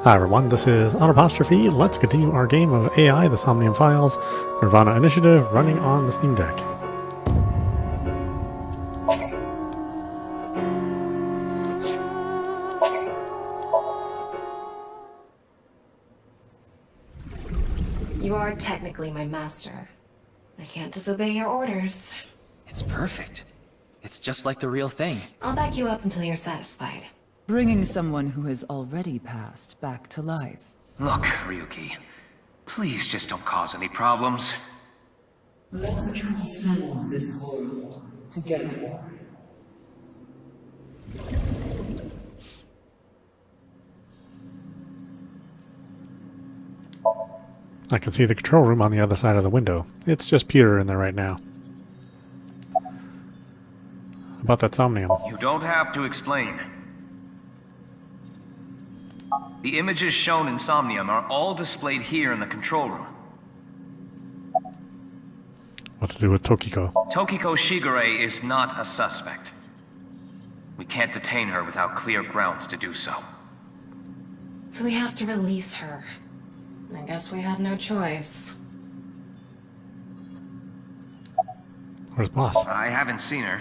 Hi everyone, this is audap. Let's continue our game of AI, the SOMNIUM Files, Nirvana initiative running on the Steamdeck. You are technically my master. I can't disobey your orders. It's perfect. It's just like the real thing. I'll back you up until you're satisfied. Bringing someone who has already passed back to life. Look, Ryuki, please just don't cause any problems. Let's transcend this world together. I can see the control room on the other side of the window. It's just Peter in there right now. About that Somnium. You don't have to explain. The images shown in Somnium are all displayed here in the control room. What to do with Tokiko? Tokiko Shigure is not a suspect. We can't detain her without clear grounds to do so. So we have to release her. I guess we have no choice. Where's Boss? I haven't seen her.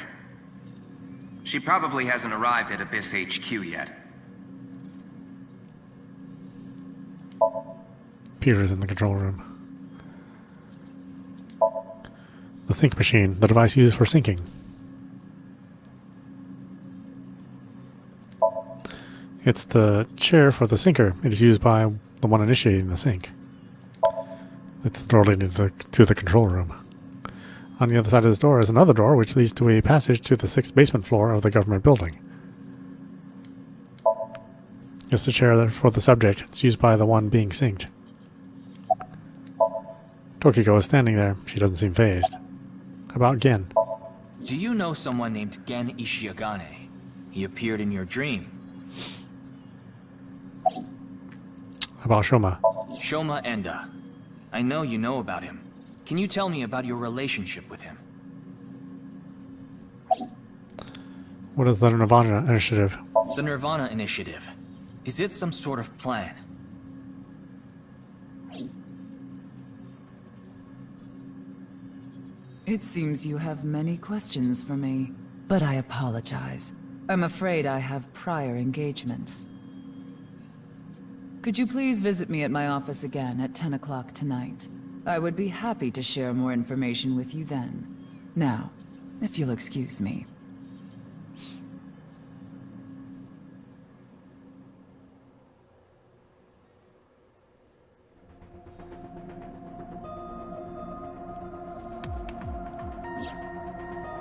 She probably hasn't arrived at Abyss HQ yet. Peter's in the control room. The sync machine, the device used for syncing. It's the chair for the syncer. It is used by the one initiating the sync. It's the door leading to the control room. On the other side of this door is another door which leads to a passage to the 6th basement floor of the government building. It's the chair for the subject. It's used by the one being synced. Tokiko is standing there. She doesn't seem fazed. How about Gen? Do you know someone named Gen Ishiagane? He appeared in your dream. How about Shoma? Shoma Enda. I know you know about him. Can you tell me about your relationship with him? What is the Nirvana initiative? The Nirvana initiative. Is it some sort of plan? It seems you have many questions for me, but I apologize. I'm afraid I have prior engagements. Could you please visit me at my office again at 10 o'clock tonight? I would be happy to share more information with you then. Now, if you'll excuse me.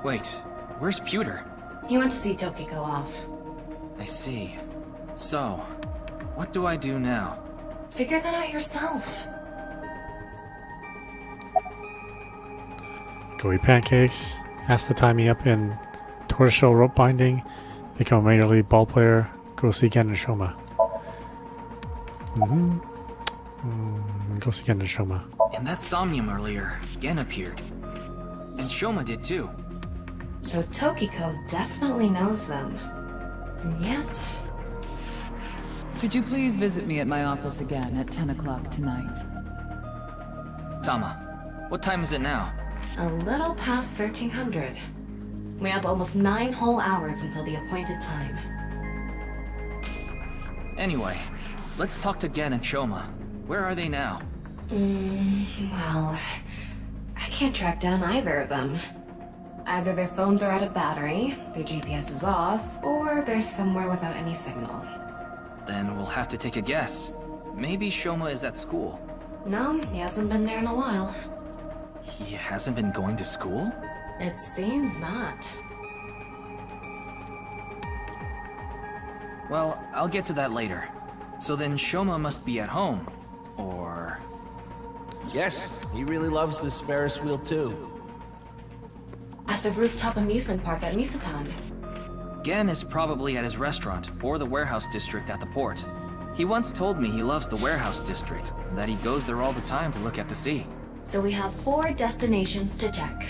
Wait, where's Pewter? He went to see Tokiko off. I see. So, what do I do now? Figure that out yourself. Go eat pancakes. Ask to tie me up in tortoiseshell rope binding. Become a major league ball player. Go see Gen and Shoma. Go see Gen and Shoma. In that Somnium earlier, Gen appeared. And Shoma did too. So Tokiko definitely knows them. And yet... Could you please visit me at my office again at 10 o'clock tonight? Tama, what time is it now? A little past 1300. We have almost 9 whole hours until the appointed time. Anyway, let's talk to Gen and Shoma. Where are they now? Well... I can't track down either of them. Either their phones are out of battery, their GPS is off, or they're somewhere without any signal. Then we'll have to take a guess. Maybe Shoma is at school. No, he hasn't been there in a while. He hasn't been going to school? It seems not. Well, I'll get to that later. So then Shoma must be at home. Or... Yes, he really loves this Ferris wheel too. At the rooftop amusement park at Misakon. Gen is probably at his restaurant, or the warehouse district at the port. He once told me he loves the warehouse district, and that he goes there all the time to look at the sea. So we have 4 destinations to check.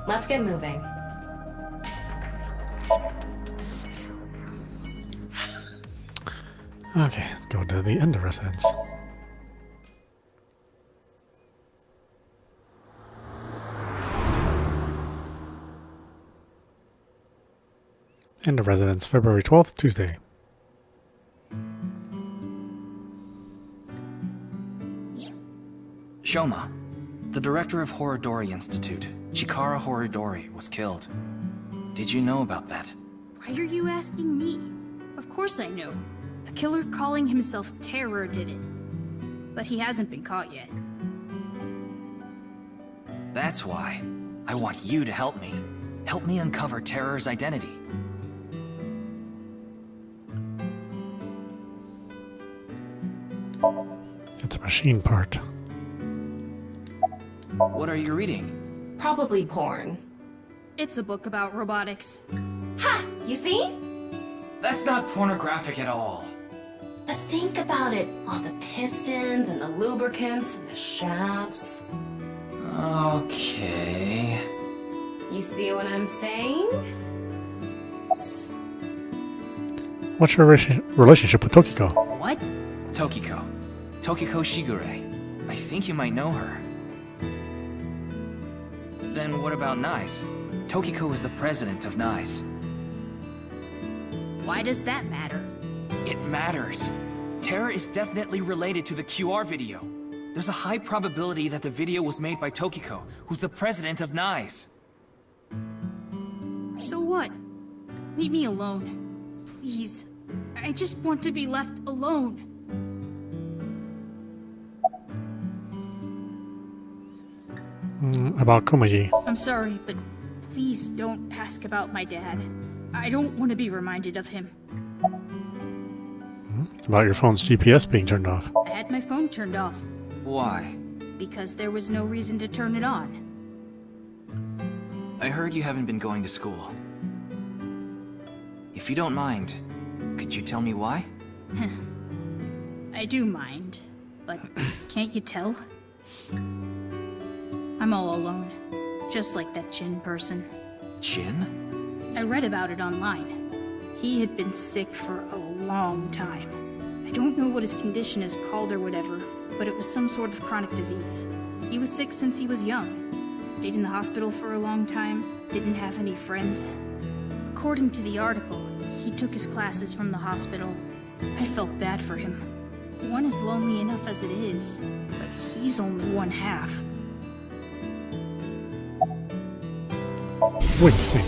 Let's get moving. Okay, let's go to the end of residence. End of residence, February 12th, Tuesday. Shoma, the director of Horodori Institute, Chikara Horodori, was killed. Did you know about that? Why are you asking me? Of course I know. A killer calling himself Terror did it. But he hasn't been caught yet. That's why. I want you to help me. Help me uncover Terror's identity. It's a machine part. What are you reading? Probably porn. It's a book about robotics. Ha! You see? That's not pornographic at all. But think about it. All the pistons and the lubricants and the shafts. Okay. You see what I'm saying? What's your relationship with Tokiko? What? Tokiko. Tokiko Shigure. I think you might know her. Then what about NICE? Tokiko is the president of NICE. Why does that matter? It matters. Terror is definitely related to the QR video. There's a high probability that the video was made by Tokiko, who's the president of NICE. So what? Leave me alone. Please. I just want to be left alone. About Komaji. I'm sorry, but please don't ask about my dad. I don't want to be reminded of him. About your phone's GPS being turned off. I had my phone turned off Why? because there was no reason to turn it on. I heard you haven't been going to school. If you don't mind, could you tell me why? I do mind, but can't you tell? I'm all alone, just like that Jin person. Jin? I read about it online. He had been sick for a long time. I don't know what his condition is called or whatever, but it was some sort of chronic disease. He was sick since he was young. Stayed in the hospital for a long time, didn't have any friends. According to the article, he took his classes from the hospital. I felt bad for him. One is lonely enough as it is, but he's only one half. Wing sync.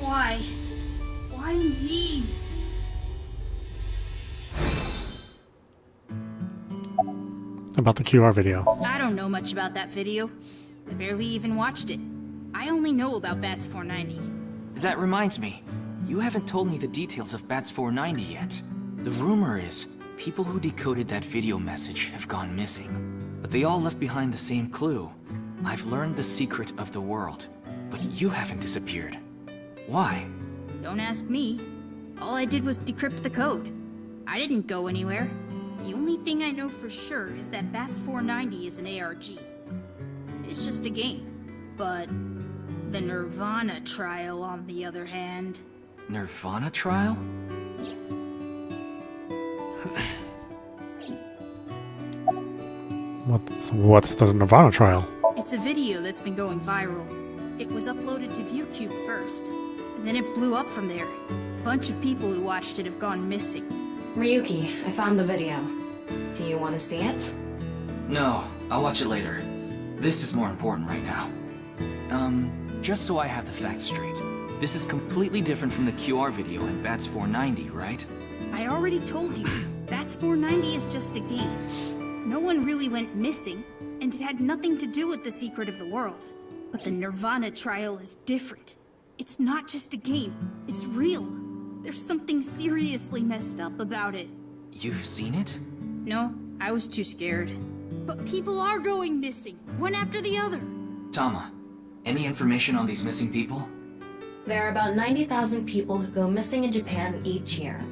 Why? Why me? About the QR video. I don't know much about that video. I barely even watched it. I only know about Bats 490. That reminds me, you haven't told me the details of Bats 490 yet. The rumor is, people who decoded that video message have gone missing. But they all left behind the same clue. I've learned the secret of the world, but you haven't disappeared. Why? Don't ask me. All I did was decrypt the code. I didn't go anywhere. The only thing I know for sure is that Bats 490 is an ARG. It's just a game. But the Nirvana trial, on the other hand... Nirvana trial? What's the Nirvana trial? It's a video that's been going viral. It was uploaded to ViewCube first, and then it blew up from there. A bunch of people who watched it have gone missing. Ryuki, I found the video. Do you want to see it? No, I'll watch it later. This is more important right now. Just so I have the facts straight. This is completely different from the QR video in Bats 490, right? I already told you, Bats 490 is just a game. No one really went missing, and it had nothing to do with the secret of the world. But the Nirvana trial is different. It's not just a game, it's real. There's something seriously messed up about it. You've seen it? No, I was too scared. But people are going missing, one after the other. Tama, any information on these missing people? There are about 90,000 people who go missing in Japan each year.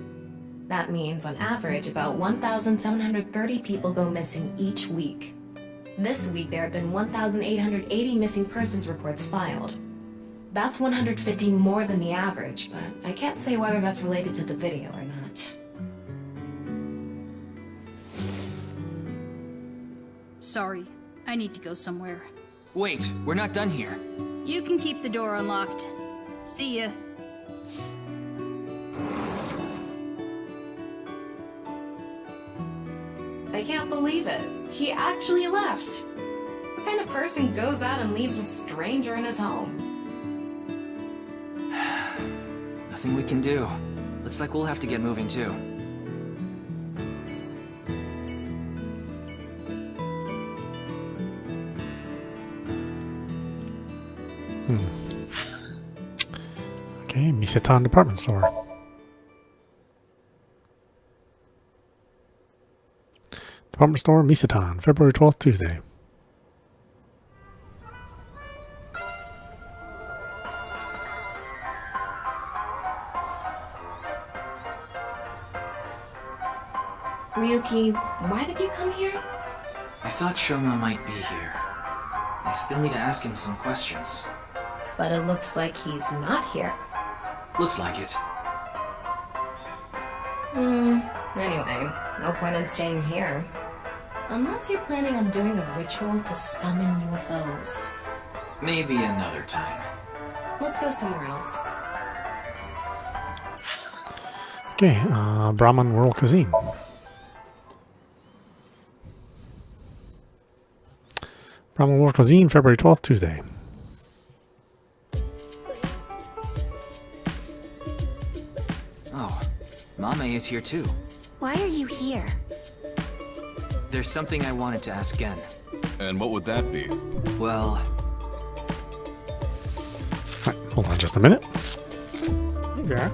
That means, on average, about 1,730 people go missing each week. This week, there have been 1,880 missing persons reports filed. That's 150 more than the average, but I can't say whether that's related to the video or not. Sorry, I need to go somewhere. Wait, we're not done here. You can keep the door unlocked. See ya. I can't believe it. He actually left. What kind of person goes out and leaves a stranger in his home? Nothing we can do. Looks like we'll have to get moving too. Okay, Misetan Department Store. Department Store, Misetan, February 12th, Tuesday. Ryuki, why did you come here? I thought Shoma might be here. I still need to ask him some questions. But it looks like he's not here. Looks like it. Anyway, no point in staying here. Unless you're planning on doing a ritual to summon UFOs. Maybe another time. Let's go somewhere else. Okay, Brahman World Cuisine. Brahman World Cuisine, February 12th, Tuesday. Oh, Mame is here too. Why are you here? There's something I wanted to ask Gen. And what would that be? Well, Right, hold on just a minute. Okay.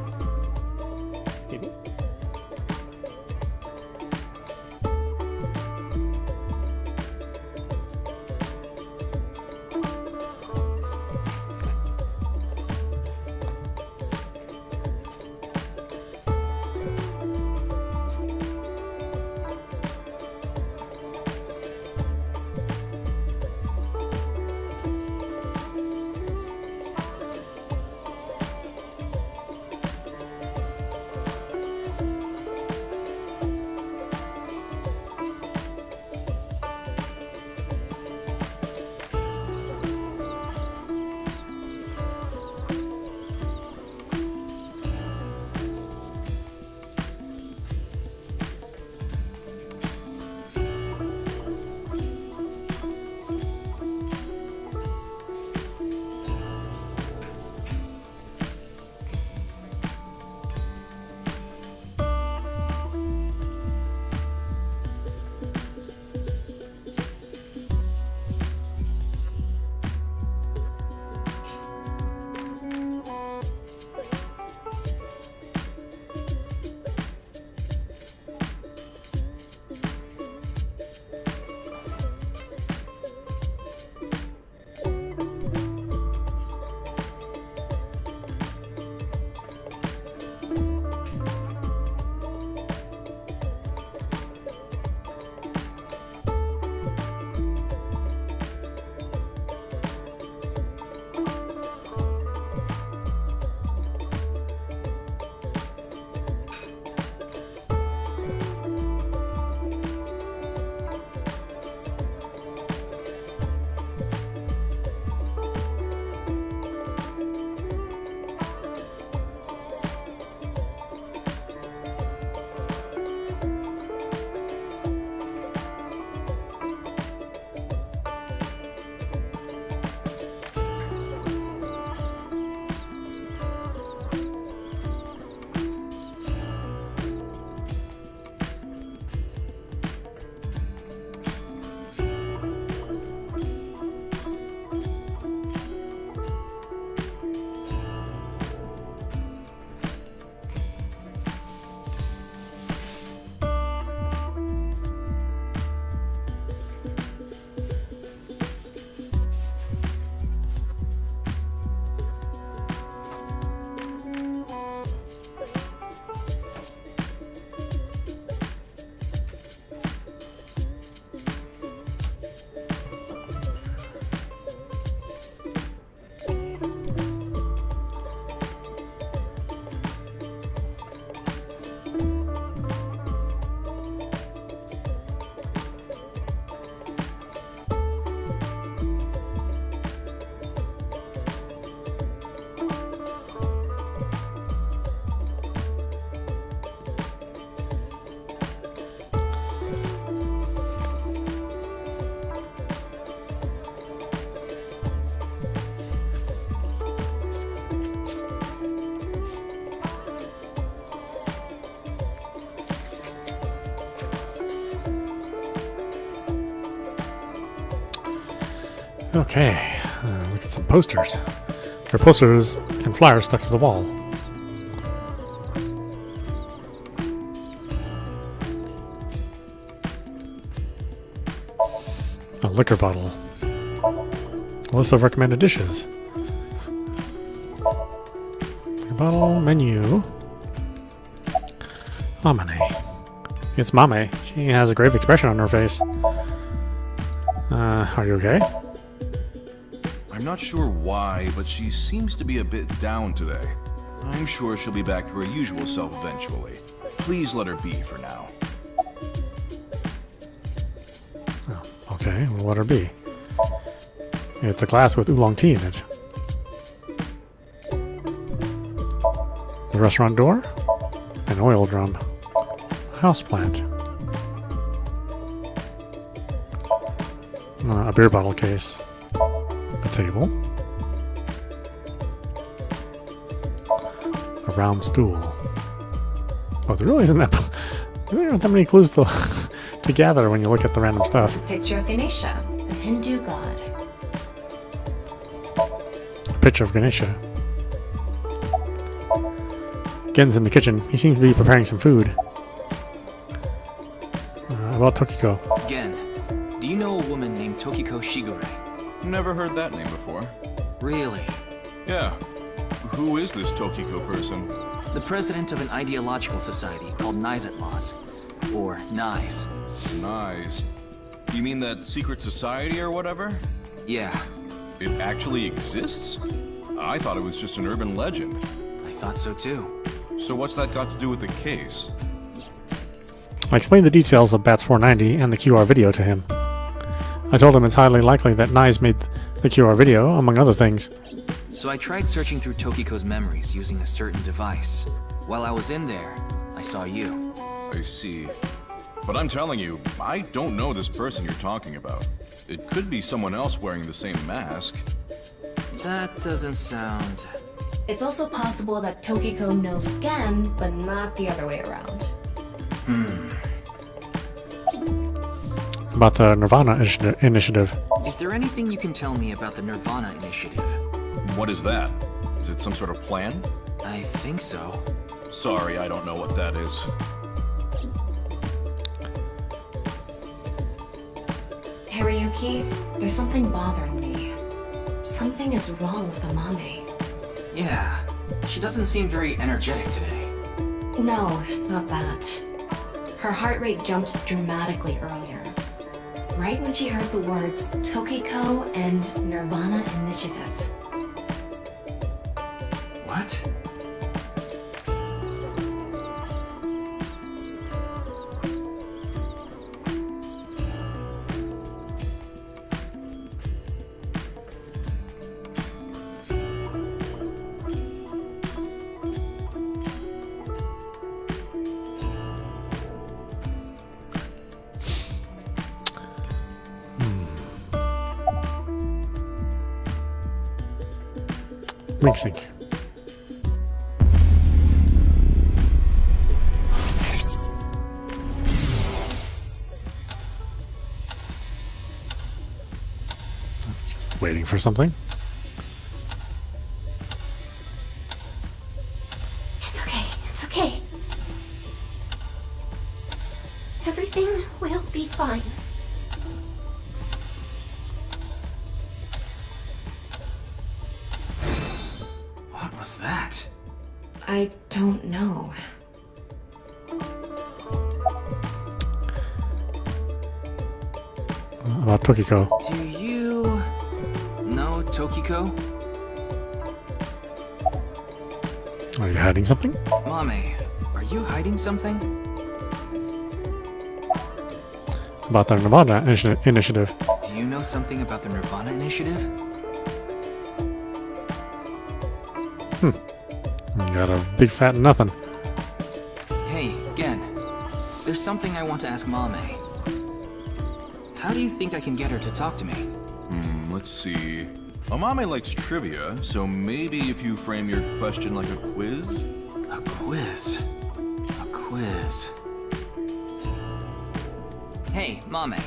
Okay, look at some posters. There are posters and flyers stuck to the wall. A liquor bottle. A list of recommended dishes. Liquor bottle, menu. Mamane. It's Mame. She has a grave expression on her face. Are you okay? I'm not sure why, but she seems to be a bit down today. I'm sure she'll be back to her usual self eventually. Please let her be for now. Oh, okay, we'll let her be. It's a glass with oolong tea in it. The restaurant door? An oil drum. A houseplant. A beer bottle case. A table. A round stool. Oh, there really isn't that. There aren't that many clues to, to gather when you look at the random It's stuff. a picture of Ganesha, the Hindu god. A picture of Ganesha. Gen's in the kitchen. He seems to be preparing some food. About Tokiko. Gen, do you know a woman named Tokiko Shigure? Never heard that name before. Really? Yeah. Who is this Tokiko person? The president of an ideological society called Nizet Laws. Or NICE. Nice. You mean that secret society or whatever? Yeah, It actually exists? I thought it was just an urban legend. I thought so too. So what's that got to do with the case? I explained the details of BATS 490 and the QR video to him. I told him it's highly likely that Nyes made the QR video, among other things. So I tried searching through Tokiko's memories using a certain device. While I was in there, I saw you. I see. But I'm telling you, I don't know this person you're talking about. It could be someone else wearing the same mask. That doesn't sound... It's also possible that Tokiko knows Gen, but not the other way around. About the Nirvana initiative. Is there anything you can tell me about the Nirvana initiative? What is that? Is it some sort of plan? I think so. Sorry, I don't know what that is. Ryuki, there's something bothering me. Something is wrong with Amame. Yeah, she doesn't seem very energetic today. No, not that. Her heart rate jumped dramatically earlier. Right when she heard the words Tokiko and Nirvana Initiative. What? Link sync. Waiting for something. It's okay, it's okay. Everything will be fine. What was that? I don't know. About Tokiko. Do you know Tokiko? Are you hiding something? Mame, are you hiding something? About the Nirvana initiative. Do you know something about the Nirvana initiative? Got a big fat nothing. Hey, Gen. There's something I want to ask Mame. How do you think I can get her to talk to me? Let's see. Amame likes trivia, so maybe if you frame your question like a quiz? A quiz. A quiz. Hey, Mame.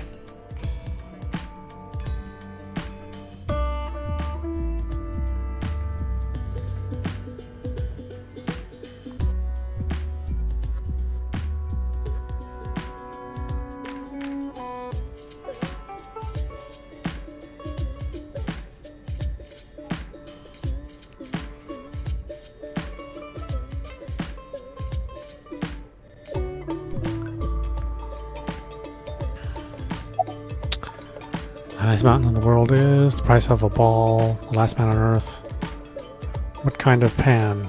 highest mountain in the world is the price of a ball. The last man on Earth. What kind of pan?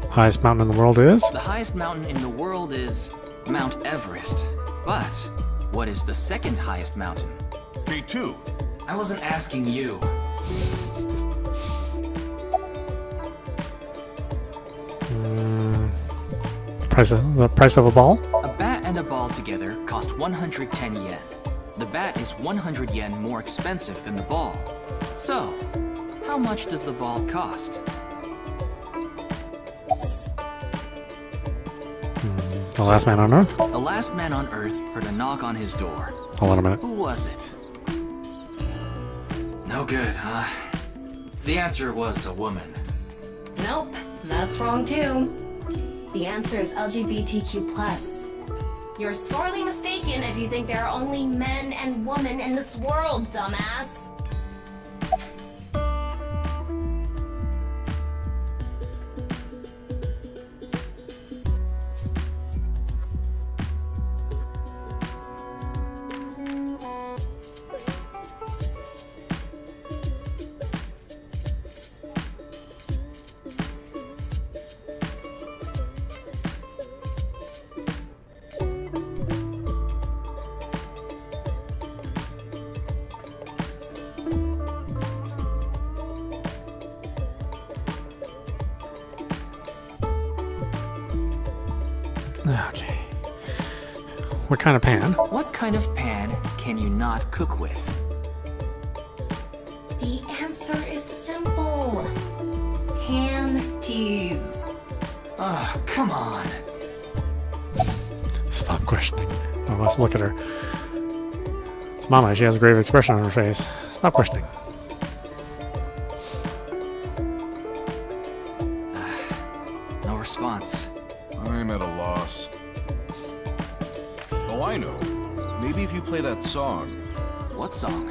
Highest mountain in the world is? The highest mountain in the world is Mount Everest. But what is the second highest mountain? K2. I wasn't asking you. The price of a ball? A bat and a ball together cost 110 yen. The bat is 100 yen more expensive than the ball. So, how much does the ball cost? The last man on Earth? The last man on Earth heard a knock on his door. Hold on a minute. Who was it? No good, huh? The answer was a woman. Nope, that's wrong too. The answer is LGBTQ+. You're sorely mistaken if you think there are only men and women in this world, dumbass. Okay. What kind of pan? What kind of pan can you not cook with? The answer is simple. Panties. Oh, come on. Stop questioning. Oh, let's look at her. It's Mama. She has a grave expression on her face. Stop questioning. No response. I'm at a loss. Oh, I know. Maybe if you play that song. What song?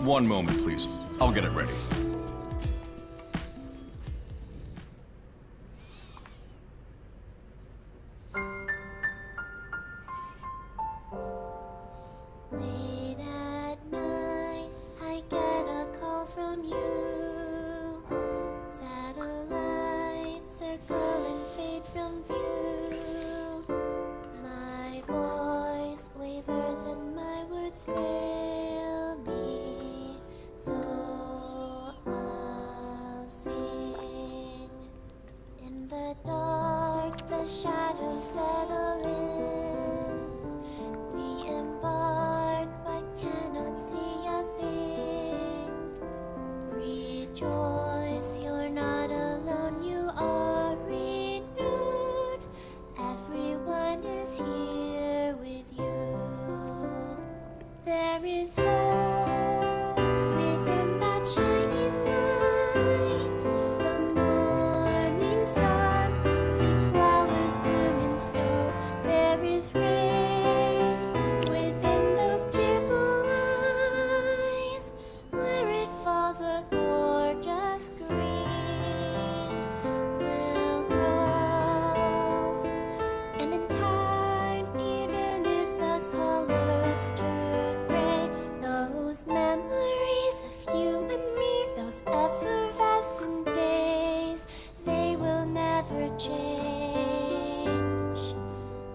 One moment, please. I'll get it ready. Late at night, I get a call from you. Satellites circle and fade from view. My voice wavers and my words fail me. So I'll sing. In the dark, the shadows settle in. We embark, but cannot see a thing. Rejoice, you're not alone, you are renewed. Everyone is here with you. There is hope within that shining light. The morning sun sees flowers bloom in snow. There is rain within those cheerful eyes. Where it falls, a gorgeous green will grow. And in time, even if the colors turn gray, those memories of you and me, those effervescent days, they will never change.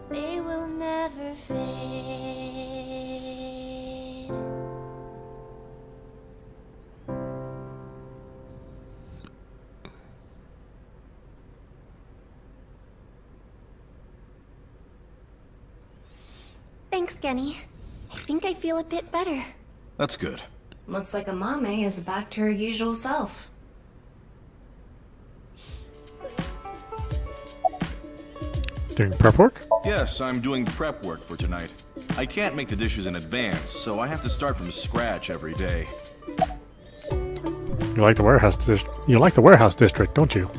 They will never fade. Thanks, Genny. I think I feel a bit better. That's good. Looks like Amame is back to her usual self. Doing prep work? Yes, I'm doing prep work for tonight. I can't make the dishes in advance, so I have to start from scratch every day. You like the warehouse district, don't you?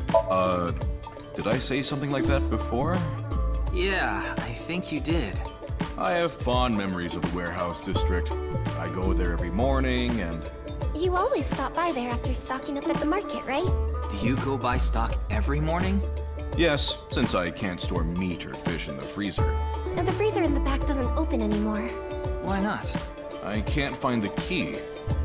Did I say something like that before? Yeah, I think you did. I have fond memories of the warehouse district. I go there every morning and... You always stop by there after stocking up at the market, right? Do you go buy stock every morning? Yes, since I can't store meat or fish in the freezer. And the freezer in the back doesn't open anymore. Why not? I can't find the key.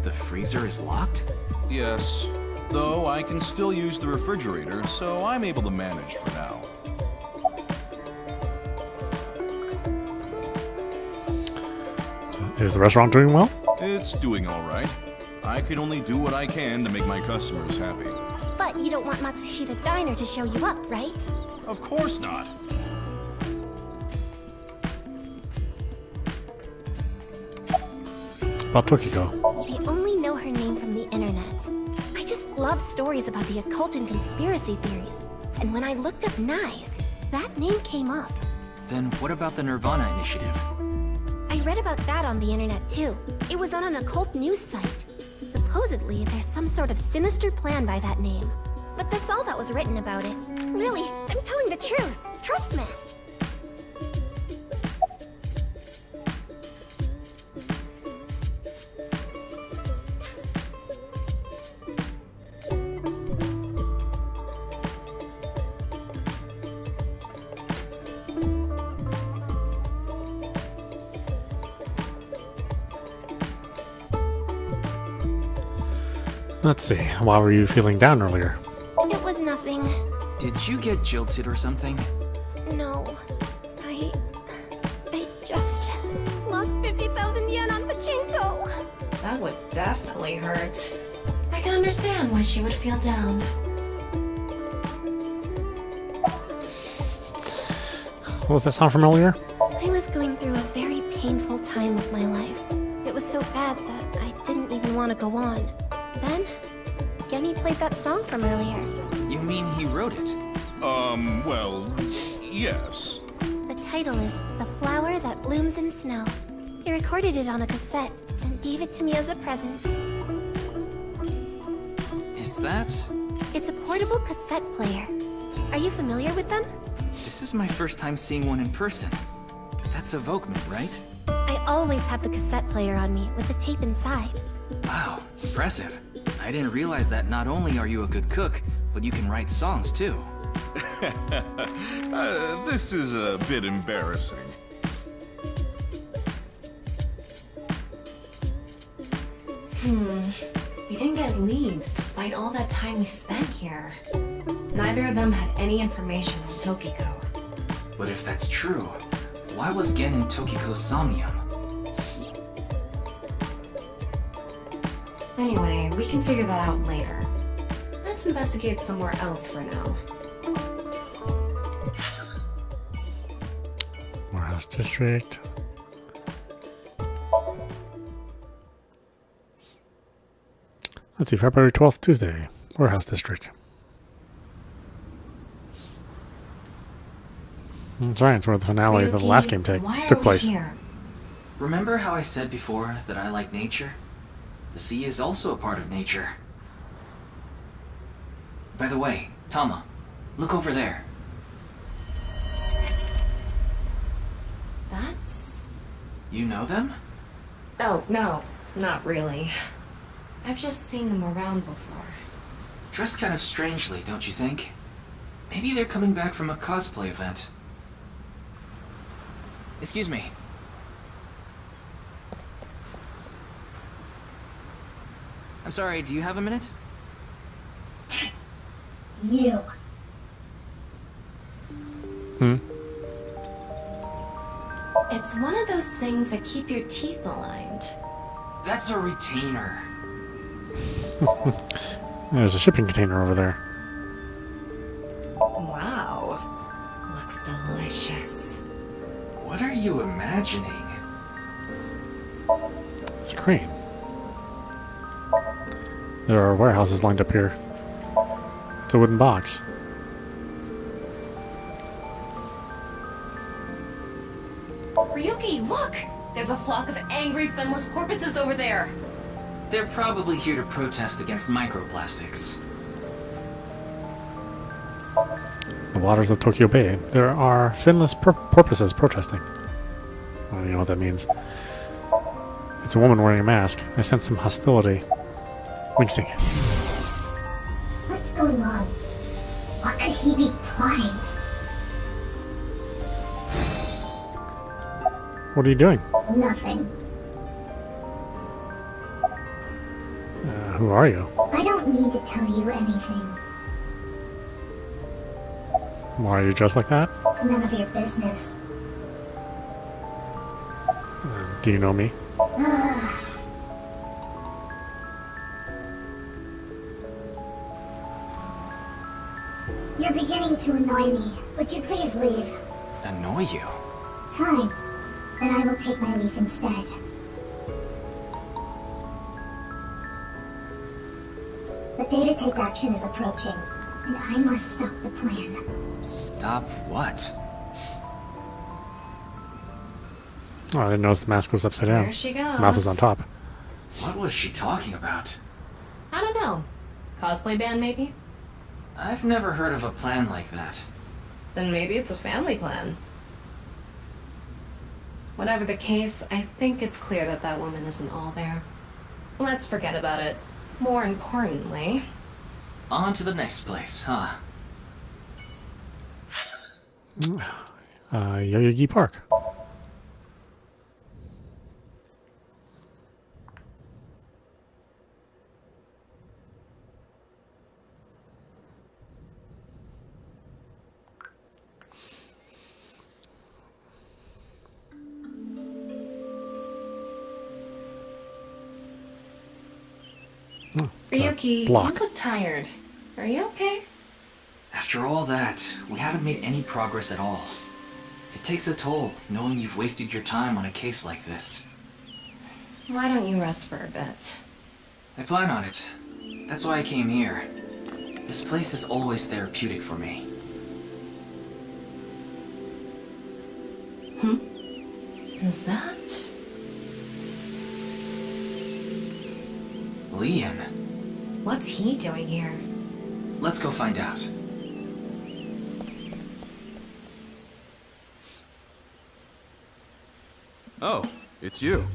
The freezer is locked? Yes, though I can still use the refrigerator, so I'm able to manage for now. Is the restaurant doing well? It's doing all right. I can only do what I can to make my customers happy. But you don't want Matsushita Diner to show you up, right? Of course not. About Tokiko. I only know her name from the internet. I just love stories about the occult and conspiracy theories. And when I looked up Nyes, that name came up. Then what about the Nirvana initiative? I read about that on the internet too. It was on an occult news site. Supposedly, there's some sort of sinister plan by that name. But that's all that was written about it. Really, I'm telling the truth. Trust me. Let's see. Why were you feeling down earlier? It was nothing. Did you get jilted or something? No. I just lost 50,000 yen on pachinko. That would definitely hurt. I can understand why she would feel down. What was that sound from earlier? I was going through a very painful time of my life. It was so bad that I didn't even want to go on. Then, Genny played that song from earlier. You mean he wrote it? Well, yes. The title is The Flower That Blooms in Snow. He recorded it on a cassette and gave it to me as a present. Is that? It's a portable cassette player. Are you familiar with them? This is my first time seeing one in person. That's a Volkman, right? I always have the cassette player on me with the tape inside. Wow, impressive. I didn't realize that not only are you a good cook, but you can write songs too. This is a bit embarrassing. We didn't get leads despite all that time we spent here. Neither of them had any information on Tokiko. But if that's true, why was Gen in Tokiko's Somnium? Anyway, we can figure that out later. Let's investigate somewhere else for now. Warehouse District. Let's see, February 12th, Tuesday. Warehouse District. That's right, it's where the finale of the last game took place. Here? Remember how I said before that I like nature? The sea is also a part of nature. By the way, Tama, look over there. That's... You know them? Oh, no, not really. I've just seen them around before. Dressed kind of strangely, don't you think? Maybe they're coming back from a cosplay event. Excuse me. I'm sorry, do you have a minute? You. It's one of those things that keep your teeth aligned. That's a retainer. There's a shipping container over there. Wow. Looks delicious. What are you imagining? It's a crane. There are warehouses lined up here. It's a wooden box. Ryuki, look! There's a flock of angry, finless porpoises over there! They're probably here to protest against microplastics. The waters of Tokyo Bay. There are finless porpoises protesting. I don't even know what that means. It's a woman wearing a mask. I sense some hostility. Winksing. What's going on? What could he be plotting? What are you doing? Nothing. who are you? I don't need to tell you anything. Why are you dressed like that? None of your business. Do you know me? You're beginning to annoy me. Would you please leave? Annoy you? Fine. Then I will take my leave instead. The day to take action is approaching, and I must stop the plan. Stop what? Oh, I didn't notice the mask was upside down. There she goes. Mouth is on top. What was she talking about? I don't know. Cosplay band, maybe? I've never heard of a plan like that. Then maybe it's a family plan. Whatever the case, I think it's clear that that woman isn't all there. Let's forget about it. More importantly... On to the next place, huh? Yoyogi Park. Ryuki, block. you look tired. Are you okay? After all that, we haven't made any progress at all. It takes a toll, knowing you've wasted your time on a case like this. Why don't you rest for a bit? I plan on it. That's why I came here. This place is always therapeutic for me. Is that... Leon. What's he doing here? Let's go find out. Oh, it's you.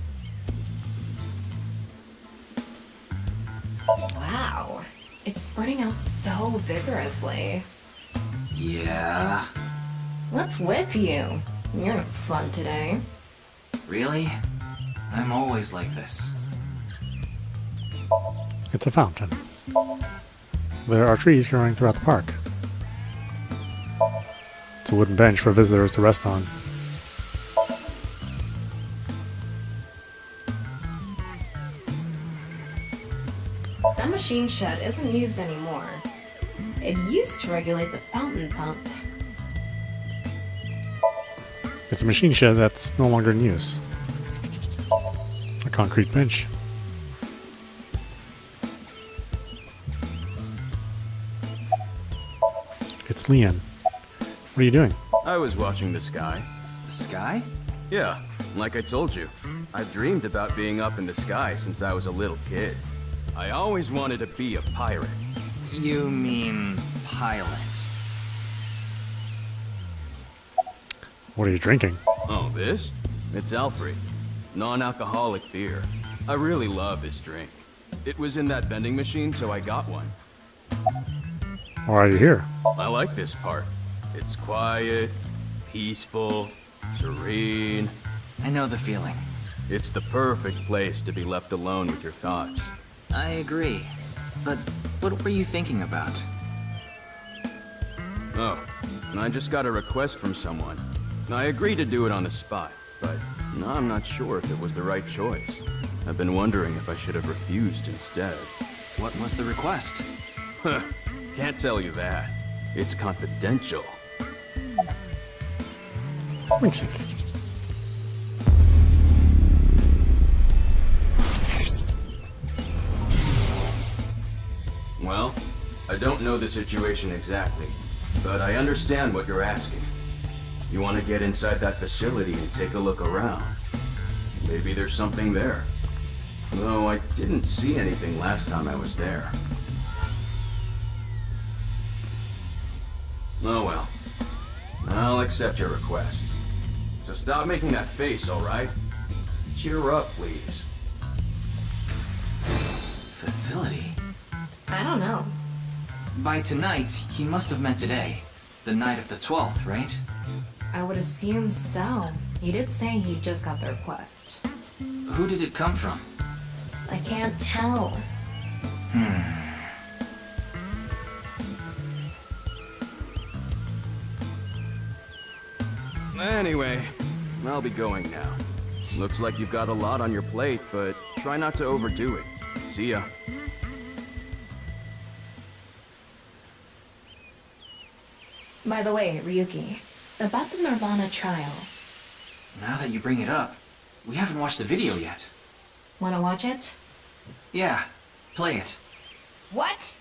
Wow. It's spreading out so vigorously. Yeah. What's with you? You're no fun today. Really? I'm always like this. It's a fountain. There are trees growing throughout the park. It's a wooden bench for visitors to rest on. That machine shed isn't used anymore. It used to regulate the fountain pump. It's a machine shed that's no longer in use. A concrete bench. It's Leon. What are you doing? I was watching the sky. The sky? Yeah, like I told you. I've dreamed about being up in the sky since I was a little kid. I always wanted to be a pirate. You mean pilot? What are you drinking? Oh, this? It's Alfred. Non-alcoholic beer. I really love this drink. It was in that vending machine, so I got one. Why are you here? I like this part. It's quiet, peaceful, serene. I know the feeling. It's the perfect place to be left alone with your thoughts. I agree. But what were you thinking about? Oh, I just got a request from someone. I agreed to do it on the spot, but now I'm not sure if it was the right choice. I've been wondering if I should have refused instead. What was the request? Huh, can't tell you that. It's confidential. Wink sync. Well, I don't know the situation exactly, but I understand what you're asking. You want to get inside that facility and take a look around. Maybe there's something there. Though I didn't see anything last time I was there. Oh well. I'll accept your request. So stop making that face, alright? Cheer up, please. Facility? I don't know. By tonight, he must have meant today. The night of the 12th, right? I would assume so. He did say he just got the request. Who did it come from? I can't tell. Anyway, I'll be going now. Looks like you've got a lot on your plate, but try not to overdo it. See ya. By the way, Ryuki, about the Nirvana trial. Now that you bring it up, we haven't watched the video yet. Wanna watch it? Yeah, play it. What?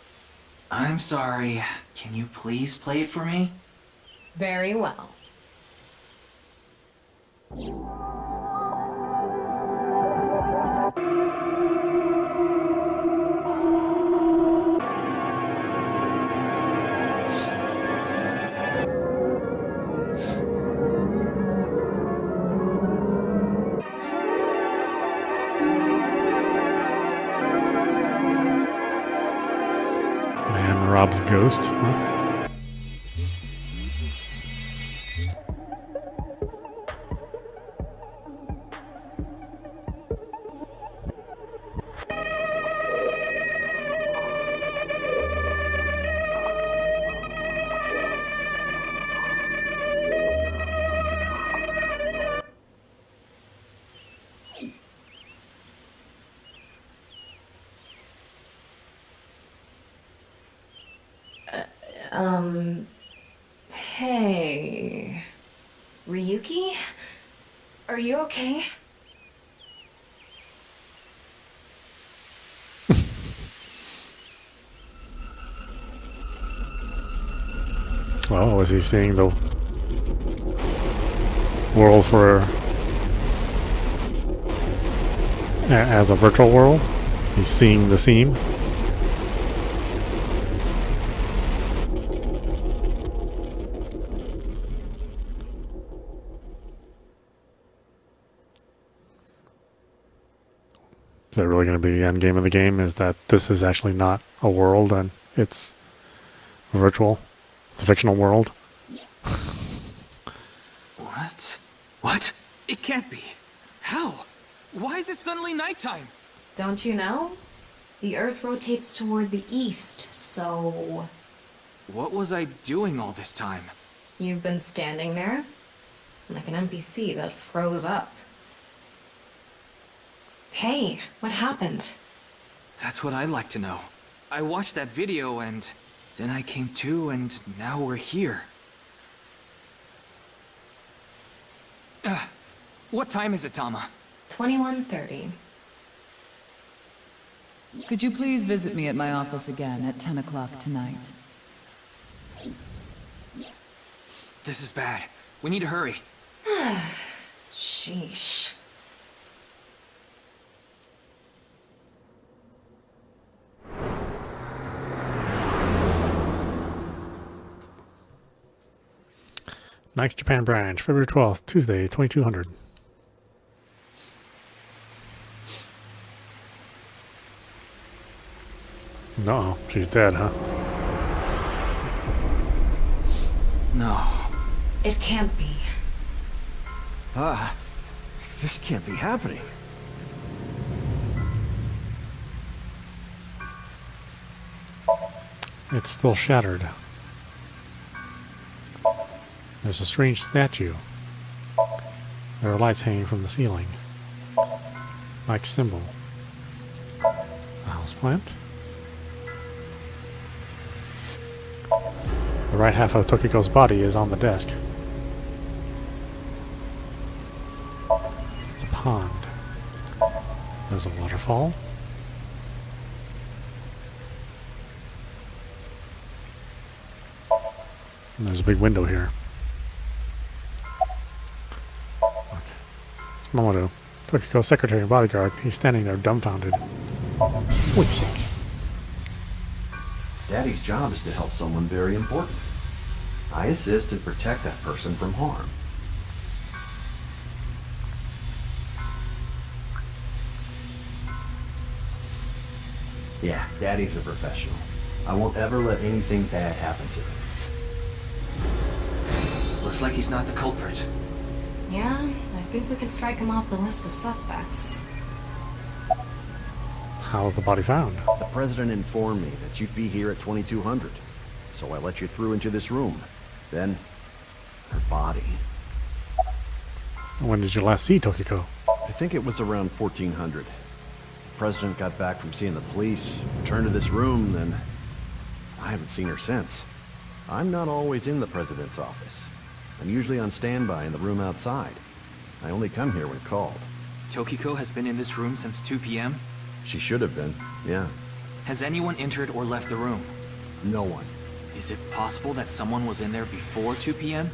I'm sorry. Can you please play it for me? Very well. Man robs ghost. Huh? Hey... Ryuki? Are you okay? Oh, was he seeing the world as a virtual world? He's seeing the seam. Is that really going to be the end game of the game? Is that this is actually not a world and it's virtual? It's a fictional world? What? What? It can't be. How? Why is it suddenly nighttime? Don't you know? The Earth rotates toward the east, so... What was I doing all this time? You've been standing there? Like an NPC that froze up. Hey, what happened? That's what I'd like to know. I watched that video and then I came to and now we're here. What time is it, Tama? 21:30. Could you please visit me at my office again at 10 o'clock tonight? This is bad. We need to hurry. Sheesh. Nike's Japan branch, February 12th, Tuesday, 2200. No, she's dead, huh? No. It can't be. This can't be happening. It's still shattered. There's a strange statue. There are lights hanging from the ceiling. Mike's symbol. A houseplant. The right half of Tokiko's body is on the desk. It's a pond. There's a waterfall. And there's a big window here. It's Momoto, Tokiko's secretary and bodyguard. He's standing there dumbfounded. Wait a sec. Daddy's job is to help someone very important. I assist and protect that person from harm. Yeah, Daddy's a professional. I won't ever let anything bad happen to him. Looks like he's not the culprit. Yeah, I think we can strike him off the list of suspects. How was the body found? The president informed me that you'd be here at 2200, so I let you through into this room. Then, her body. When did you last see Tokiko? I think it was around 1400. The president got back from seeing the police, returned to this room, then I haven't seen her since. I'm not always in the president's office. I'm usually on standby in the room outside. I only come here when called. Tokiko has been in this room since 2 p.m.? She should have been, yeah. Has anyone entered or left the room? No one. Is it possible that someone was in there before 2 p.m.?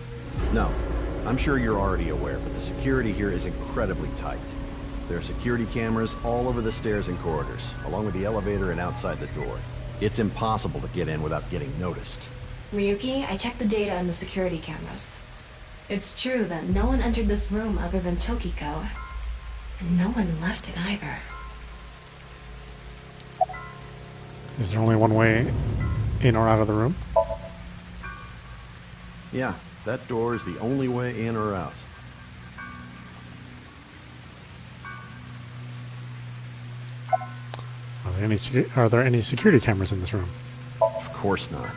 No. I'm sure you're already aware, but the security here is incredibly tight. There are security cameras all over the stairs and corridors, along with the elevator and outside the door. It's impossible to get in without getting noticed. Ryuki, I checked the data on the security cameras. It's true that no one entered this room other than Tokiko, and no one left it either. Is there only one way in or out of the room? Yeah, that door is the only way in or out. Are there any security cameras in this room? Of course not.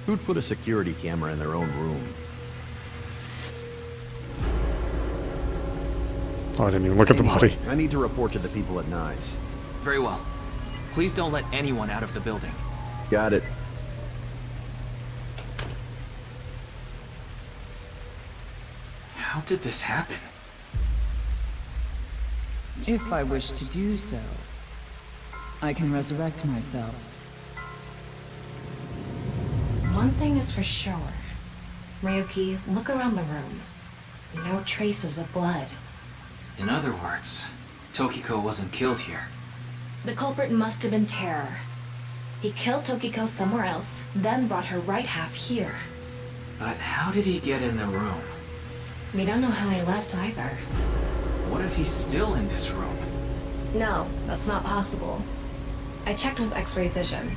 Who'd put a security camera in their own room? Oh, I didn't even look at the body. I need to report to the people at Nyes. Very well. Please don't let anyone out of the building. Got it. How did this happen? If I wish to do so, I can resurrect myself. One thing is for sure. Ryuki, look around the room. No traces of blood. In other words, Tokiko wasn't killed here. The culprit must have been Terror. He killed Tokiko somewhere else, then brought her right half here. But how did he get in the room? We don't know how he left either. What if he's still in this room? No, that's not possible. I checked with X-ray vision.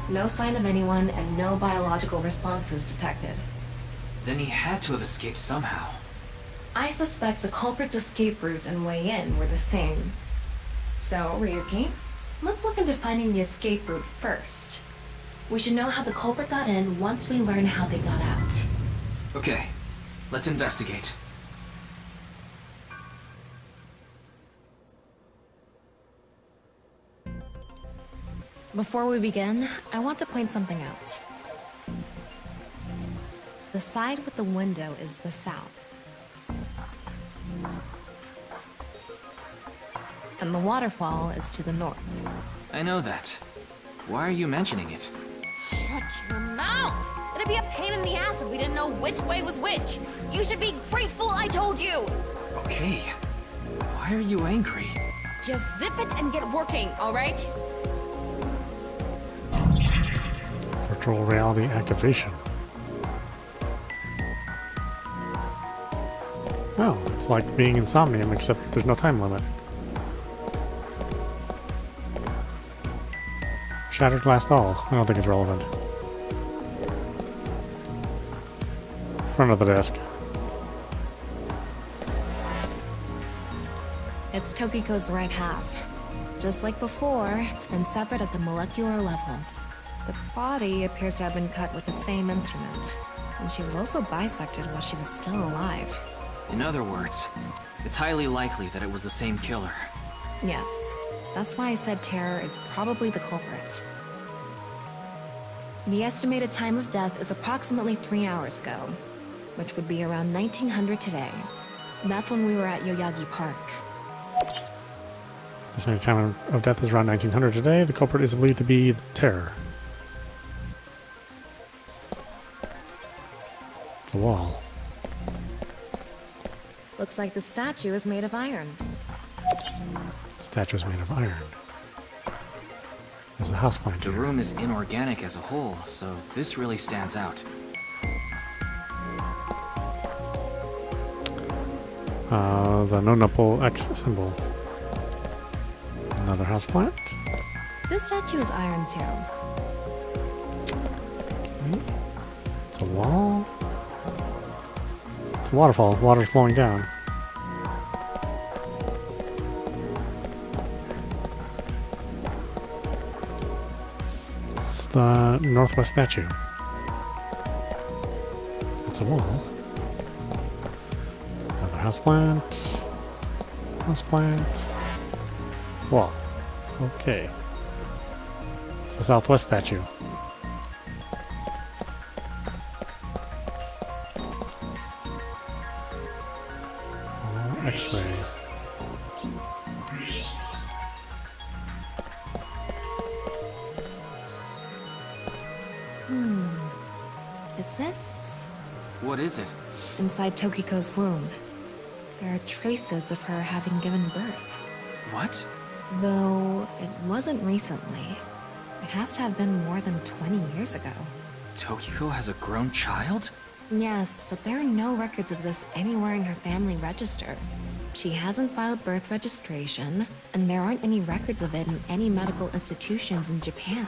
No sign of anyone and no biological responses detected. Then he had to have escaped somehow. I suspect the culprit's escape route and way in were the same. So, Ryuki, let's look into finding the escape route first. We should know how the culprit got in once we learn how they got out. Okay, let's investigate. Before we begin, I want to point something out. The side with the window is the south. And the waterfall is to the north. I know that. Why are you mentioning it? Shut your mouth! It'd be a pain in the ass if we didn't know which way was which. You should be grateful I told you! Okay. Why are you angry? Just zip it and get working, alright? Virtual reality activation. Oh, it's like being in Somnium, except there's no time limit. Shattered glass doll. I don't think it's relevant. Front of the desk. It's Tokiko's right half. Just like before, it's been severed at the molecular level. The body appears to have been cut with the same instrument, and she was also bisected while she was still alive. In other words, it's highly likely that it was the same killer. Yes, that's why I said Terror is probably the culprit. The estimated time of death is approximately 3 hours ago, which would be around 1900 today. That's when we were at Yoyagi Park. Estimated time of death is around 1900 today. The culprit is believed to be the Terror. It's a wall. Looks like the statue is made of iron. The statue is made of iron. There's a houseplant The here. room is inorganic as a whole, so this really stands out. The no-nipple X symbol. Another houseplant. This statue is iron too. Okay. It's a wall. It's a waterfall. Water's flowing down. the northwest statue. It's a wall. Another houseplant. Houseplant. Wall. Okay. It's the southwest statue. Oh, X-ray. Is this? What is it? Inside Tokiko's womb. There are traces of her having given birth. What? Though it wasn't recently. It has to have been more than 20 years ago. Tokiko has a grown child? Yes, but there are no records of this anywhere in her family register. She hasn't filed birth registration, and there aren't any records of it in any medical institutions in Japan.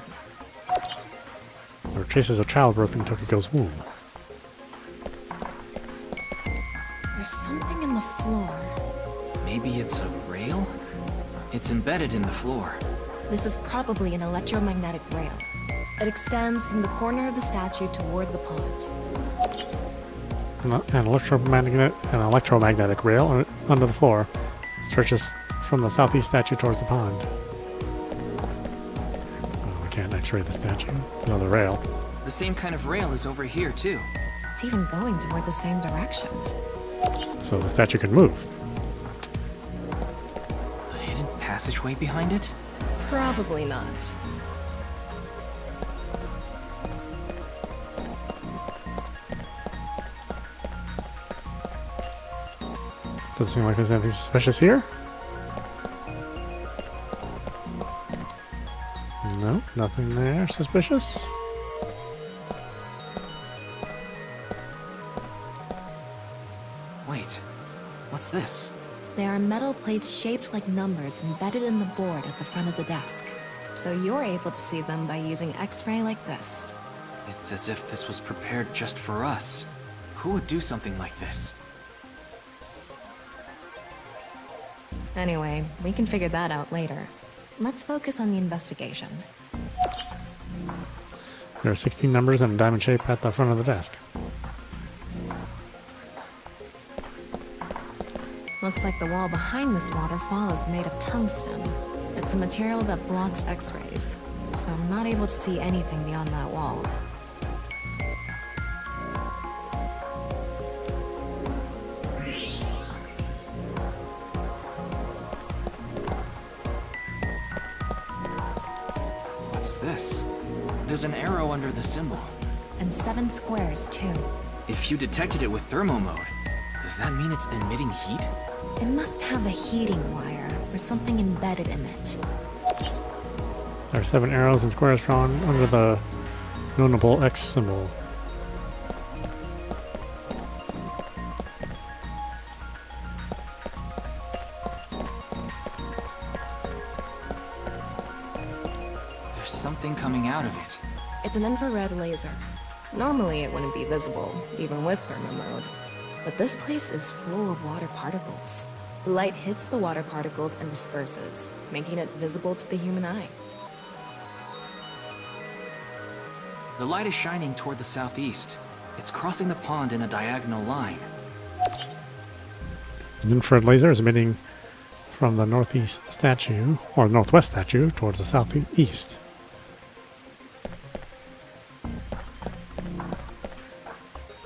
There are traces of childbirth in Tokiko's womb. There's something in the floor. Maybe it's a rail? It's embedded in the floor. This is probably an electromagnetic rail. It extends from the corner of the statue toward the pond. An electromagnetic rail under the floor stretches from the southeast statue towards the pond. Oh, we can't X-ray the statue. It's another rail. The same kind of rail is over here, too. It's even going toward the same direction. So the statue can move. A hidden passageway behind it? Probably not. Doesn't seem like there's anything suspicious here. No, nothing there suspicious. Wait, what's this? There are metal plates shaped like numbers embedded in the board at the front of the desk. So you're able to see them by using X-ray like this. It's as if this was prepared just for us. Who would do something like this? Anyway, we can figure that out later. Let's focus on the investigation. There are 16 numbers in a diamond shape at the front of the desk. Looks like the wall behind this waterfall is made of tungsten. It's a material that blocks X-rays, so I'm not able to see anything beyond that wall. What's this? There's an arrow under the symbol. And 7 squares, too. If you detected it with thermo mode, does that mean it's emitting heat? It must have a heating wire or something embedded in it. There are 7 arrows and squares drawn under the notable X symbol. There's something coming out of it. It's an infrared laser. Normally it wouldn't be visible, even with thermo mode. But this place is full of water particles. The light hits the water particles and disperses, making it visible to the human eye. The light is shining toward the southeast. It's crossing the pond in a diagonal line. The infrared laser is emitting from the northeast statue, or northwest statue, towards the southeast.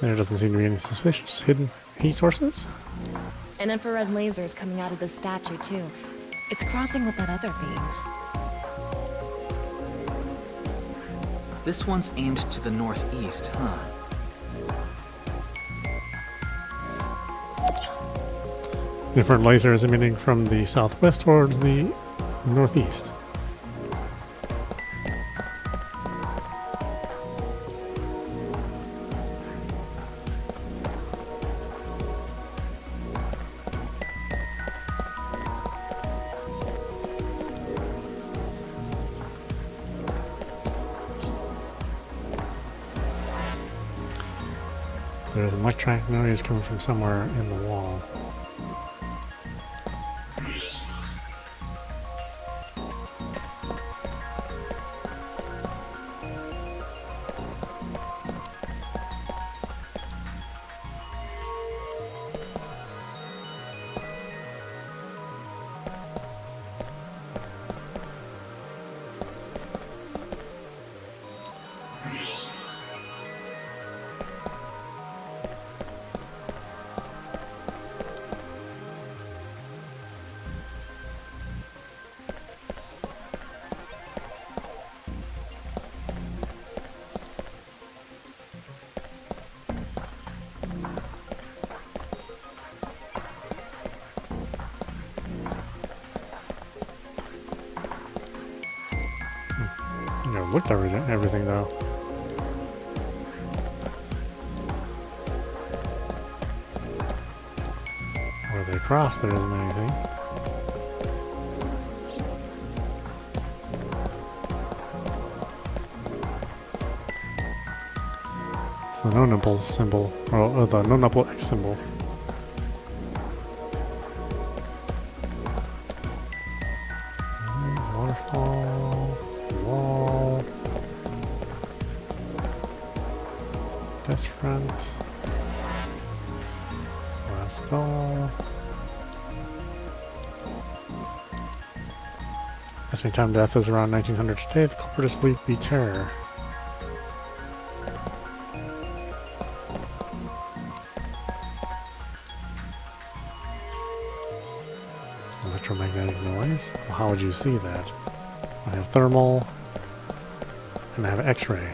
There doesn't seem to be any suspicious hidden heat sources. An infrared laser is coming out of this statue, too. It's crossing with that other beam. This one's aimed to the northeast, huh? Different laser is emitting from the southwest towards the northeast. There's an electronic noise coming from somewhere in the wall. I looked at everything though. Where they cross, there isn't anything. It's the no nipple symbol, or the no nipple X symbol. Waterfall, wall, desk front, glass doll. Estimated time of death is around 1900 today. The culprit is believed to be terror. Electromagnetic noise? Well, how would you see that? I have thermal, and I have X-ray.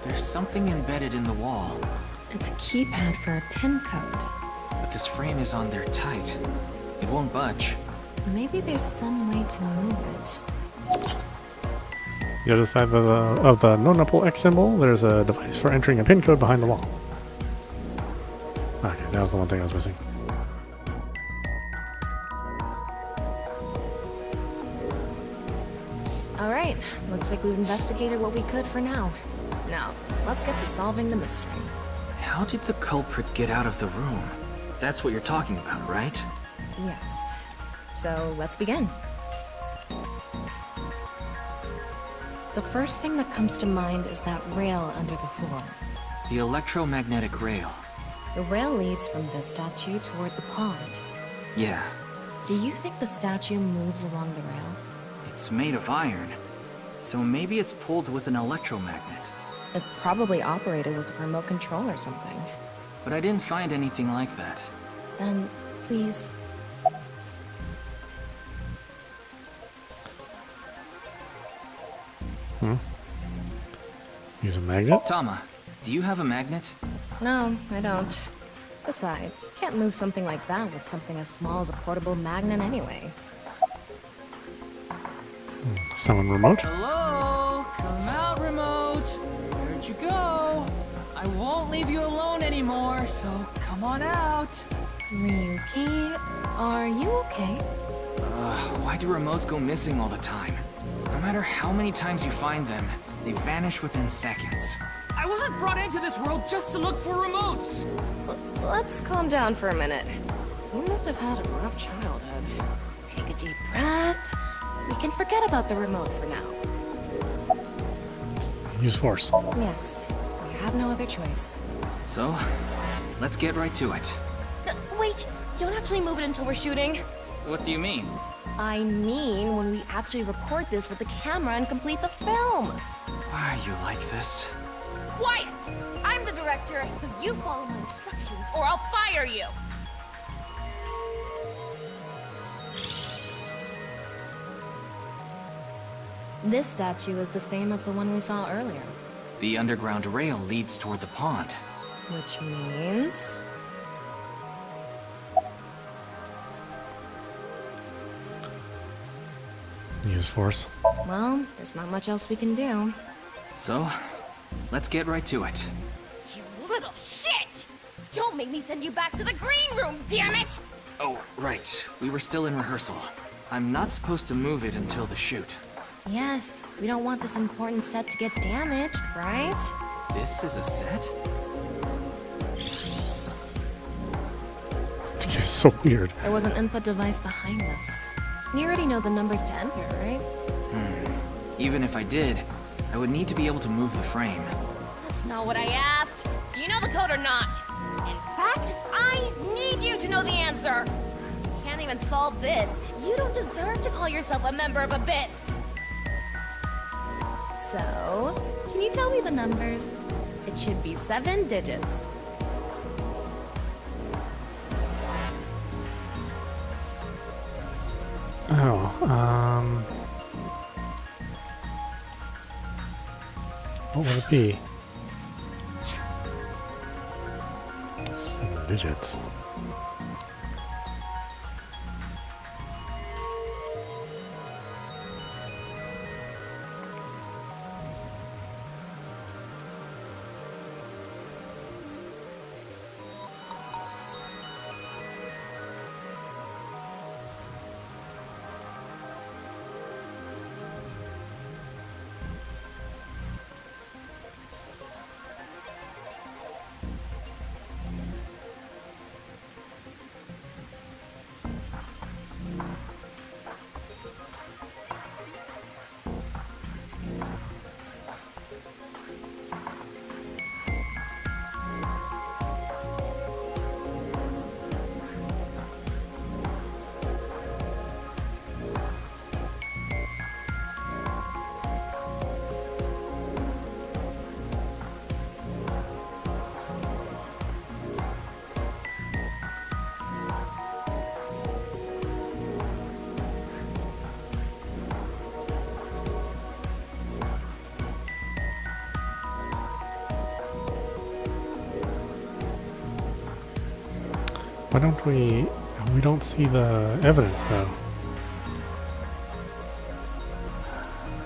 There's something embedded in the wall. It's a keypad for a pin code. But this frame is on there tight. It won't budge. Maybe there's some way to move it. The other side of the no nipple X symbol, there's a device for entering a pin code behind the wall. Okay, that was the one thing I was missing. Alright, looks like we've investigated what we could for now. Now, let's get to solving the mystery. How did the culprit get out of the room? That's what you're talking about, right? Yes. So, let's begin. The first thing that comes to mind is that rail under the floor. The electromagnetic rail. The rail leads from this statue toward the pond. Yeah. Do you think the statue moves along the rail? It's made of iron. So maybe it's pulled with an electromagnet. It's probably operated with a remote control or something. But I didn't find anything like that. Then, please... Use a magnet? Tama, do you have a magnet? No, I don't. Besides, can't move something like that with something as small as a portable magnet anyway. Someone remote? Hello? Come out, remote. Where'd you go? I won't leave you alone anymore, so come on out. Ryuki, are you okay? Why do remotes go missing all the time? No matter how many times you find them, they vanish within seconds. I wasn't brought into this world just to look for remotes! Let's calm down for a minute. You must have had a rough childhood. Take a deep breath. We can forget about the remote for now. Use force. Yes, we have no other choice. So, let's get right to it. Wait, don't actually move it until we're shooting. What do you mean? I mean, when we actually record this with the camera and complete the film. Why are you like this? Quiet! I'm the director, so you follow my instructions or I'll fire you! This statue is the same as the one we saw earlier. The underground rail leads toward the pond. Which means... Use force. Well, there's not much else we can do. So, let's get right to it. You little shit! Don't make me send you back to the green room, damn it! Oh, right. We were still in rehearsal. I'm not supposed to move it until the shoot. Yes, we don't want this important set to get damaged, right? This is a set? It's so weird. There was an input device behind this. You already know the numbers to enter, right? Even if I did, I would need to be able to move the frame. That's not what I asked. Do you know the code or not? In fact, I need you to know the answer. You can't even solve this. You don't deserve to call yourself a member of Abyss. So, can you tell me the numbers? It should be 7 digits. Oh, what would it be? 7 digits. Why don't we don't see the evidence though?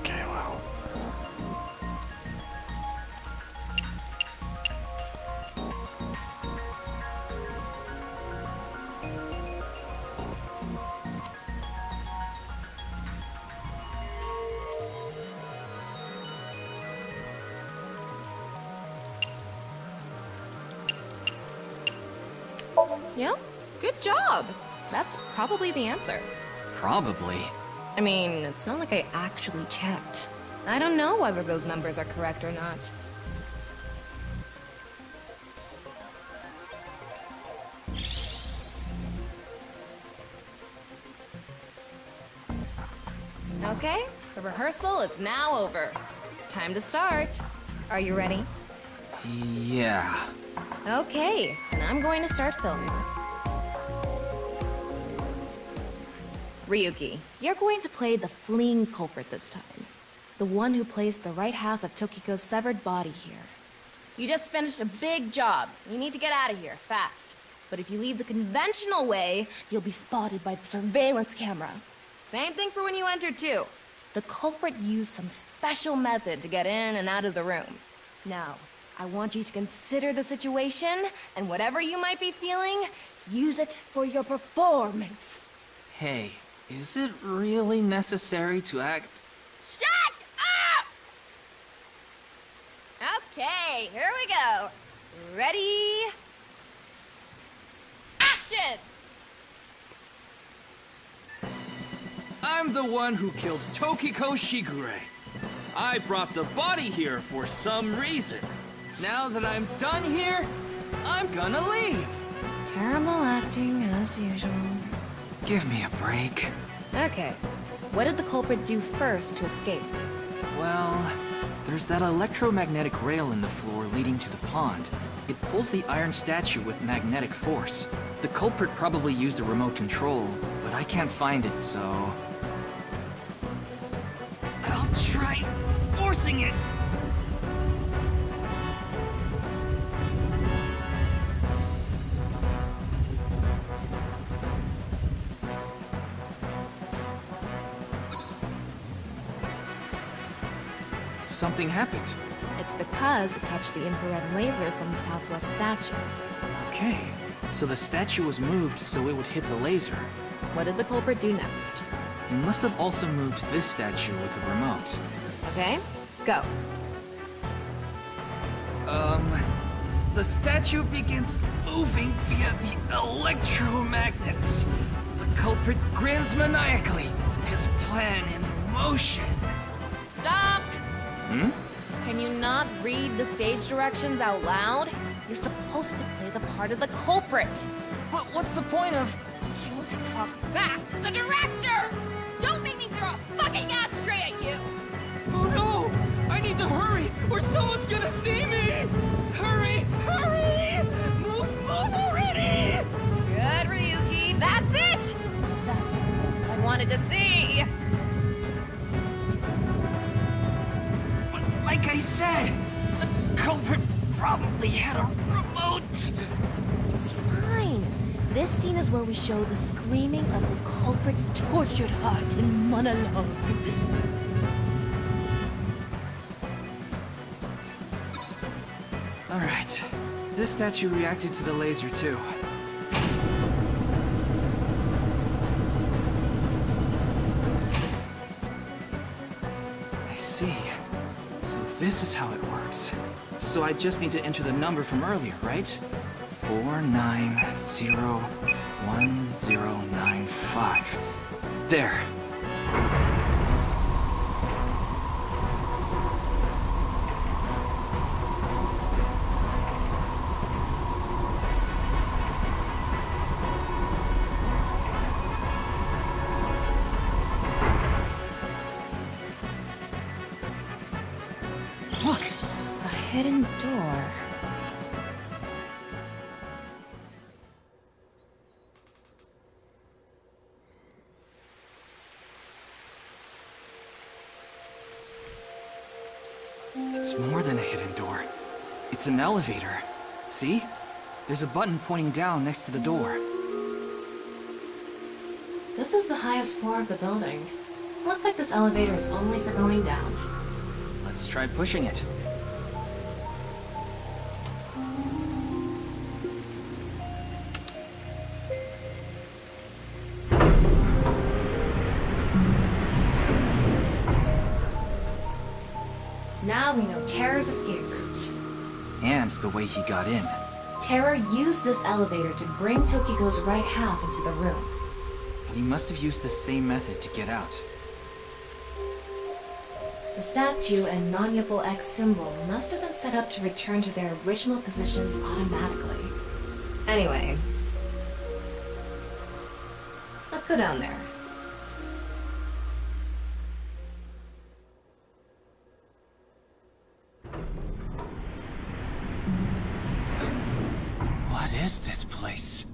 Okay, well. Yep, good job. That's probably the answer. Probably. I mean, it's not like I actually checked. I don't know whether those numbers are correct or not. Okay, the rehearsal is now over. It's time to start. Are you ready? Yeah. Okay, then I'm going to start filming. Ryuki, you're going to play the fleeing culprit this time. The one who placed the right half of Tokiko's severed body here. You just finished a big job. You need to get out of here, fast. But if you leave the conventional way, you'll be spotted by the surveillance camera. Same thing for when you entered, too. The culprit used some special method to get in and out of the room. Now, I want you to consider the situation, and whatever you might be feeling, use it for your performance. Hey, is it really necessary to act? Shut up! Okay, here we go. Ready? Action! I'm the one who killed Tokiko Shigure. I brought the body here for some reason. Now that I'm done here, I'm gonna leave. Terrible acting, as usual. Give me a break. Okay, what did the culprit do first to escape? Well, there's that electromagnetic rail in the floor leading to the pond. It pulls the iron statue with magnetic force. The culprit probably used a remote control, but I can't find it, so... I'll try forcing it! Something happened. It's because it touched the infrared laser from the southwest statue. Okay, so the statue was moved so it would hit the laser. What did the culprit do next? You must have also moved this statue with a remote. Okay, go. The statue begins moving via the electromagnets. The culprit grins maniacally, his plan in motion. Stop! Hmm? Can you not read the stage directions out loud? You're supposed to play the part of the culprit. But what's the point of... Don't talk back to the director! Don't make me throw a fucking ashtray at you! Oh no! I need to hurry, or someone's gonna see me! Hurry! Hurry! Move already! Good, Ryuki, that's it! That's what I wanted to see! But like I said, the culprit probably had a remote! It's fine. This scene is where we show the screaming of the culprit's tortured heart in monologue. Alright. This statue reacted to the laser too. I see. So this is how it works. So I just need to enter the number from earlier, right? 4901095. There. Look! A hidden door. It's more than a hidden door. It's an elevator. See? There's a button pointing down next to the door. This is the highest floor of the building. Looks like this elevator is only for going down. Let's try pushing it. Now we know Terror's escape route. And the way he got in. Terror used this elevator to bring Tokiko's right half into the room. But he must have used the same method to get out. The statue and non-Yipple X symbol must have been set up to return to their original positions automatically. Anyway, let's go down there. What is this place?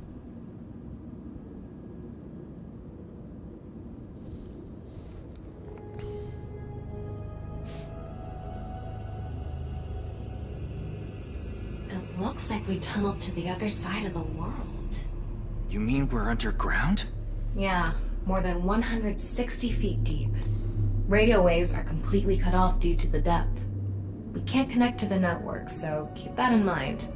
It looks like we tunneled to the other side of the world. You mean we're underground? Yeah, more than 160 feet deep. Radio waves are completely cut off due to the depth. We can't connect to the network, so keep that in mind.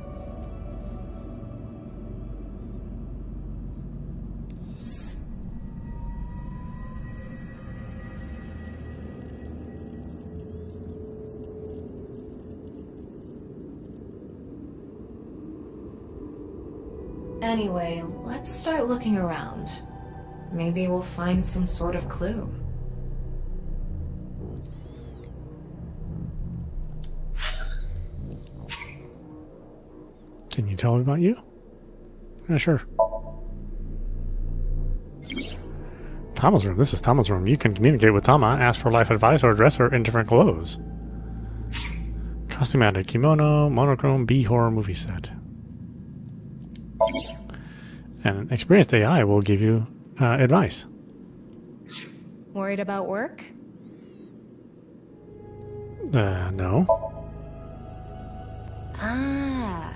Anyway, let's start looking around. Maybe we'll find some sort of clue. Can you tell me about you? Yeah, sure. Tama's room. This is Tama's room. You can communicate with Tama, ask for life advice, or dress her in different clothes. Costume added. Kimono, monochrome, B-horror movie set. And an experienced AI will give you advice. Worried about work? No. Ah.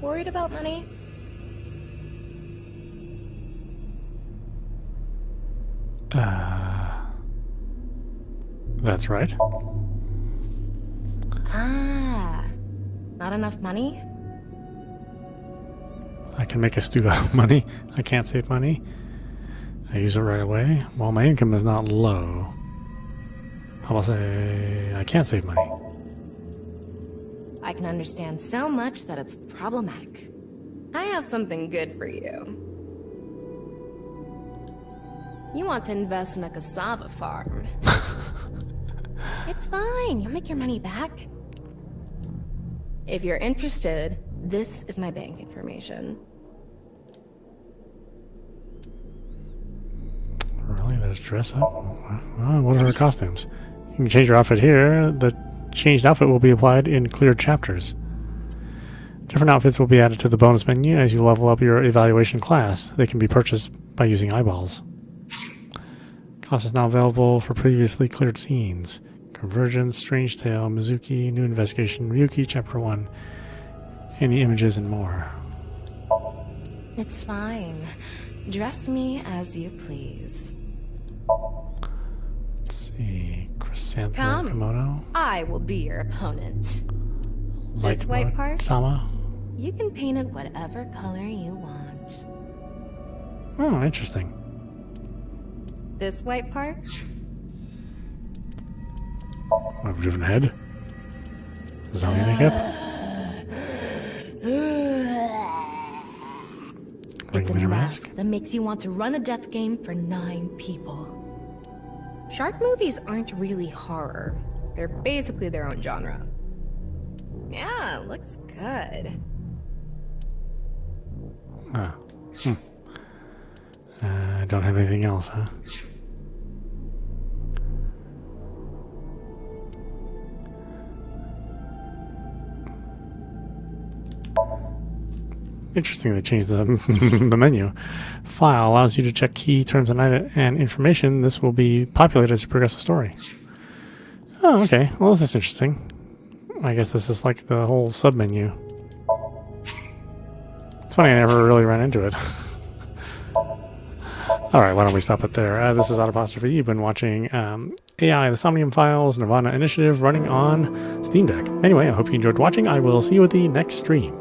Worried about money? That's right. Ah. Not enough money? I can make a stew out of money. I can't save money. I use it right away. Well, my income is not low. I will say I can't save money. I can understand so much that it's problematic. I have something good for you. You want to invest in a cassava farm. It's fine, you'll make your money back. If you're interested, this is my bank information. Really? There's dress up? What are her costumes? You can change your outfit here. The changed outfit will be applied in cleared chapters. Different outfits will be added to the bonus menu as you level up your evaluation class. They can be purchased by using eyeballs. Cost is now available for previously cleared scenes. Convergence, Strange Tale, Mizuki, New Investigation, Ryuki, Chapter 1, any images and more. It's fine. Dress me as you please. Let's see. Chrysanthemum Come. Komodo. I will be your opponent. Light This white part, Tama. you can paint it whatever color you want. Oh, interesting. This white part, I have a different head. Zombie makeup. it's a Ringleader mask that makes you want to run a death game for 9 people. Shark movies aren't really horror. They're basically their own genre. Yeah, looks good. Ah. I don't have anything else, huh? Interesting, they changed the, the menu. File allows you to check key terms and information. This will be populated as you progress the story. Oh, okay. Well, this is interesting. I guess this is like the whole sub-menu. It's funny, I never really ran into it. Alright, why don't we stop it there? This is audap. You've been watching AI, the SOMNIUM Files, Nirvana Initiative running on Steamdeck. Anyway, I hope you enjoyed watching. I will see you at the next stream.